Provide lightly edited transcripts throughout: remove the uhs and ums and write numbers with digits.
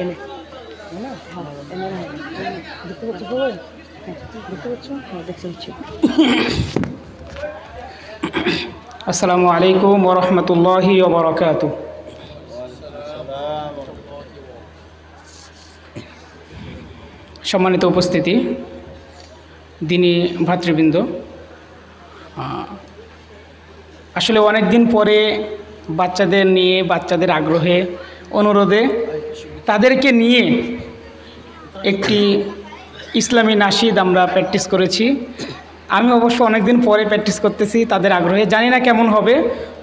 এনে না হ্যাঁ এনে দেখতে পাচ্ছ বই দেখতে পাচ্ছ হ্যাঁ দেখতে পাচ্ছি। আসসালামু আলাইকুম ওয়া রাহমাতুল্লাহি ওয়া বারাকাতুহু। সম্মানিত উপস্থিতি, দিনী ভাতৃবৃন্দ, আসলে অনেক দিন পরে বাচ্চাদের নিয়ে, বাচ্চাদের আগ্রহে, অনুরোধে তাদেরকে নিয়ে একটি ইসলামী নাশিদ আমরা প্র্যাকটিস করেছি। আমি অবশ্য অনেক দিন পরে প্র্যাকটিস করতেছি তাদের আগ্রহে, জানি না কেমন হবে,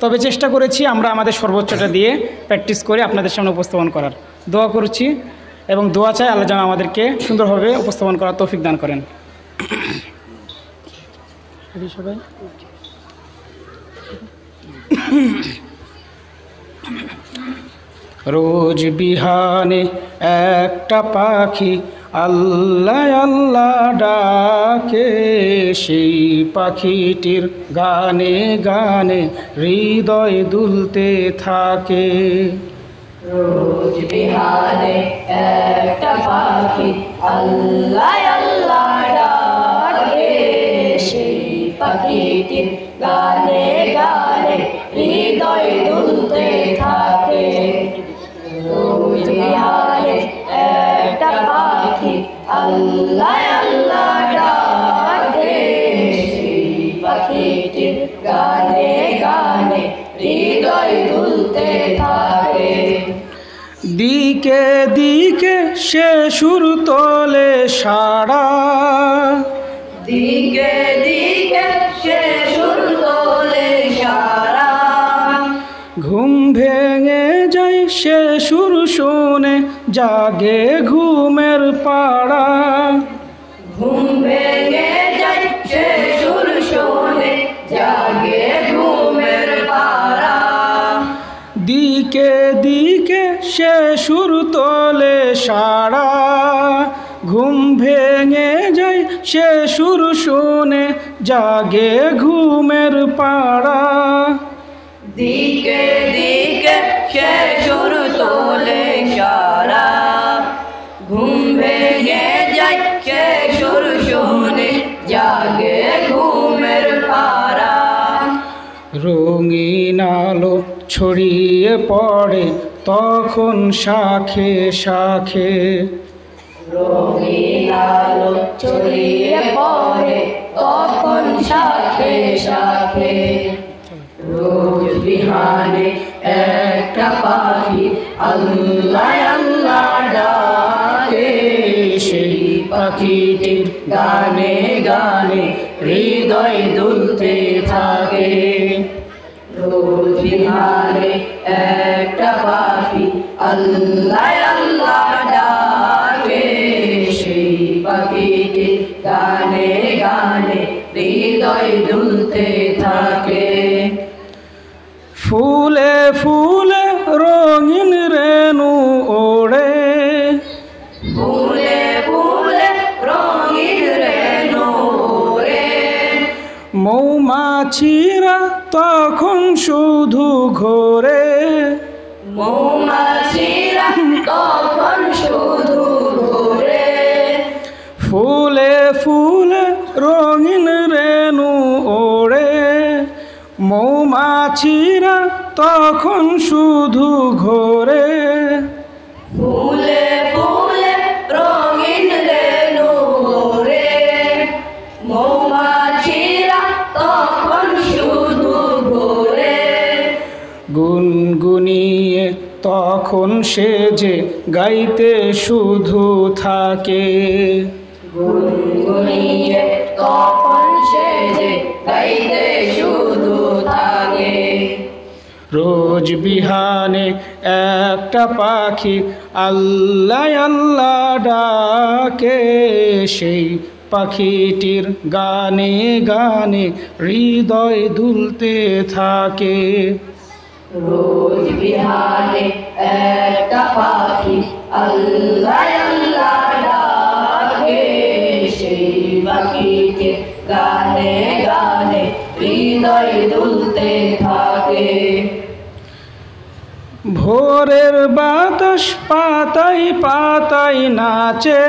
তবে চেষ্টা করেছি আমরা আমাদের সর্বোচ্চটা দিয়ে প্র্যাকটিস করে আপনাদের সামনে উপস্থাপন করার। দোয়া করছি এবং দোয়া চাই আল্লাহ যেন আমাদেরকে সুন্দরভাবে উপস্থাপন করার তৌফিক দান করেন। সবাই রোজ বিহানে একটা পাখি আল্লাহ আল্লাহ ডাকে, সেই পাখিটির গানে গানে হৃদয় দুলতে থাকে। রোজ বিহানে একটা পাখি আল্লাহ আল্লাহ ডাকে, সেই পাখিটির গানে গানে হৃদয় দুলতে থাকে। রোজ বিহানে একটা পাখি আল্লাহ আল্লাহ ডাকে, সেই পাখিটির গানে গানে হৃদয় দুলতে থাকে। দিকে দিকে সে সুর তোলে সাড়া, দিকে দিকে সে সুর তোলে সারা, ঘুম ভেঙে যায় সে সুর শুনে জাগে ঘুমের পাড়া। ঘুম ভেঙে যায় সে সুর শোনে জাগে ঘুমের পাড়া। দিকে দিকে সে সুর তোলে সাড়া, ঘুম ভেঙে যায় সে সুর শুনে জাগে ঘুমের পাড়া। দিকে দিকে সে সুর তোলে সারা, ঘুম ভেঙে যায় সে সুর শোনে জাগে ঘুমের পাড়া। রঙিন আলো ছড়িয়ে পড়ে তখন শাখে শাখে, রঙিন আলো ছড়িয়ে পড়ে তখন শাখে শাখে। রোজ বিহানে একটা পাখি আল্লাহ আল্লাহ ডাকে, সেই পাখিটির গানে গানে হৃদয় দুলতে থাকে। রোজ বিহানে একটা পাখি আল্লাহ আল্লাহ ডাকে, সেই পাখিটি গানে গানে হৃদয় দুলতে থাকে। ফুলে ফুলে রঙিন রেণু ওড়ে, ফুলে ফুলে রঙিন রেণু ওড়ে, মৌমাছিরা তখন শুধু ঘোরে। মৌমাছিরা তখন শুধু ঘোরে। ফুলে ফুলে রঙিন রেণু ওড়ে, মৌমাছিরা তখন শুধু ঘোরে। ফুলে ফুলে রঙিন রেণু ওড়ে, মৌমাছিরা তখন শুধু ঘোরে। গুনগুনিয়ে তখন সে যে গাইতে শুধু থাকে। গুনগুনিয়ে তখন সে যে গাইতে শুধু থাকে। রোজ বিহানে একটা পাখি আল্লাহ আল্লাহ ডাকে, সেই পাখিটির গানে গানে হৃদয় দুলতে থাকে। রোজ বিহানে একটা পাখি আল্লাহ আল্লাহ ডাকে, সেই পাখিকে গানে গানে হৃদয় দুলতে থাকে। ভোরের বাতাস পাতায় পাতায় নাচে,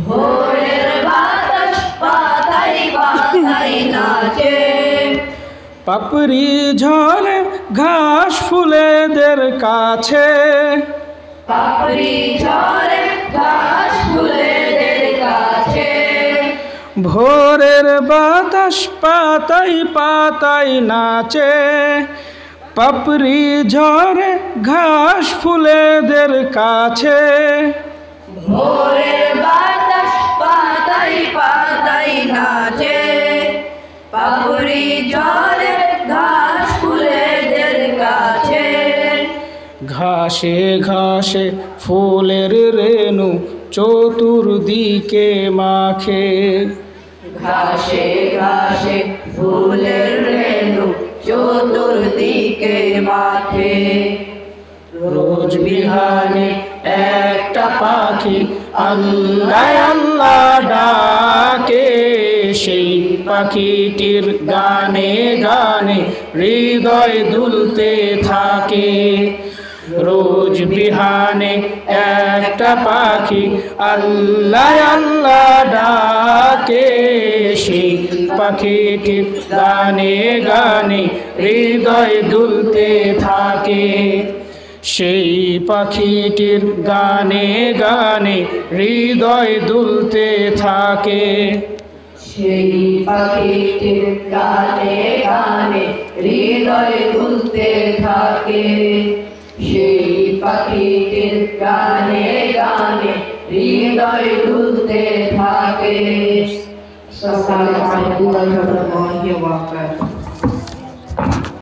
ভোরের বাতাস পাতায় পাতায় নাচে, পাপড়ি ঝরে ঘাস ফুলেদের কাছে, পাপড়ি ঝরে ঘাস ফুলেদের কাছে, ভোরের বাতাস পাতায় পাতায় নাচে, পাপড়ি ঝরে ঘাস ফুলেদের কাছে, ভোরের বাতাস পাতায় পাতায় নাচে, পাপড়ি ঝরে ঘাস ফুলেদের কাছে, ঘাসে ঘাসে ফুলের রেণু চতুর্দিকে মাখে, ঘাসে ঘাসে ফুলের রেণু চতুর্দিকে মাঠে, রোজ বিহানে একটা পাখি আল্লাহ আল্লাহ ডাকে, সেই পাখিটির গানে গানে হৃদয় দুলতে থাকে। রোজ বিহানে একটা পাখি আল্লাহ আল্লাহ ডাকে, সেই পাখিটির গানে গানে হৃদয় দুলতে থাকে, সেই পাখিটির গানে গানে হৃদয় দুলতে থাকে, সেই পাখিটির গানে গানে হৃদয় দুলতে থাকে, সেই পাখিটির গানে গানে হৃদয় দুলতে থাকে। আসসালামু আলাইকুম ওয়া রাহমাতুল্লাহি ওয়া বারাকাতুহু।